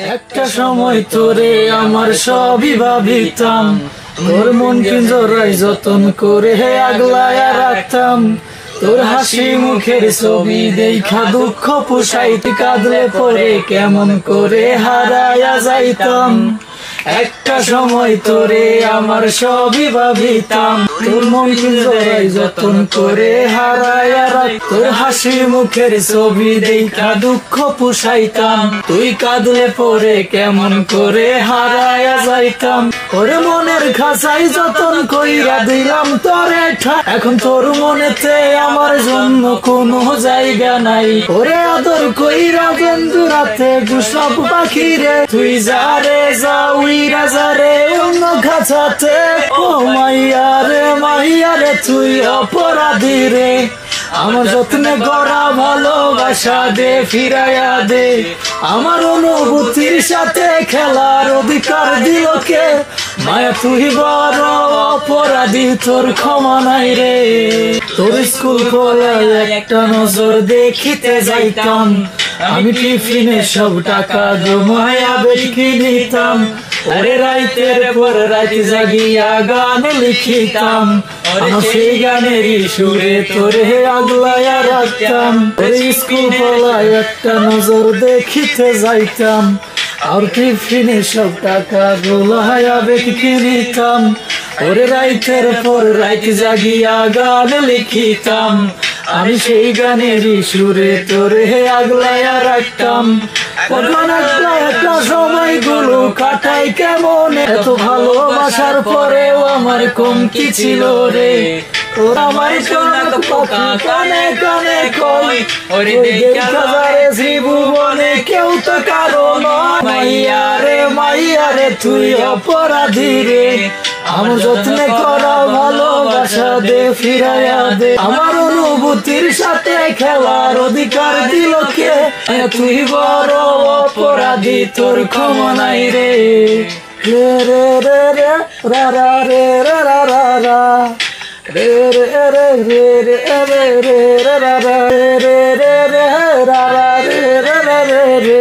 একটা সময় তোরে আমার সবই ভাবিতাম, তোর মন পিঞ্জরায় যতন করে আগলায়া রাখতাম। তোর হাসি মুখের ছবি দেখা দুঃখ পুষাইতে কাঁদলে পরে কেমন করে হারায়া যাইতাম। একটা সময় তোরে আমার সবই ভাবিতাম, তোর মন পিঞ্জরায় যতন করে হারায়া রাখ। তোর হাসি মুখের ছবি দেখা দুঃখ পুষাইতাম, তুই কাঁদলে পরে কেমন করে হারায়া যাইতাম। ওরে মনের খাঁচাই যতন কইরা দিলাম তোরে ঠাই, এখন তোর মনেতে আমার জন্য কোনো জায়গা নাই। ওরে আদর কইরা বন্ধুরাতে সব পাখি রে, তুই যারে যাউইরা যারে অন্য খাঁচাতে। ও মাইয়া রে তুই অপরাধী রে, আমার যত্নে গড়া ভালোবাসা দে ফিরাইয়া দে। আমার অনুভূতির সাথে খেলার অধিকার দিল কে? মায়া তুই বড় অপরাধী, তোর ক্ষমা নাই রে। তোর স্কুল খোলায় একটা নজর দেখিতে যাইতাম, আমি টিফিনে সব টাকা জমায়া বেশি নিতাম। ওরে রাইতের পর রাত জাগিয়া গান লিখিতাম, আমার সেই গানেরই সুরে তোরে আগলায়া রাখতাম। ওরে স্কুল খোলায় একটা নজর দেখিতে যাইতাম, আর টিফিনে সব টাকা গোলায়া বেশি নিতাম। ওরে রাইতের পর রাত জাগিয়া গান লিখিতাম, আমি সেই গানেরই সুরে তোরে আগলায়া রাখতাম। একটা সময়গুলো কাটাই কেমন, এত ভালোবাসার পরেও আমার কমতি ছিল রে। ওরা আমার কানে কানে কই, ওরে দেখা যারে শ্রীভুবনে কেউ তো কারো নয়। মাইয়া রে তুই অপরাধী রে, আমার যত্নে করা ভালোবাসা দে ফিরাইয়া দে। আমার অনুভূতির সাথে খেলার অধিকার দিল কে? তুই বড় অপরাধী, তোর ক্ষমা নাই রে। রে রে রে রে রা রা রে রা রা রা রা রে রে রে রে রে রে রে রা রা রে রে রে রা রা রে রে রে রে।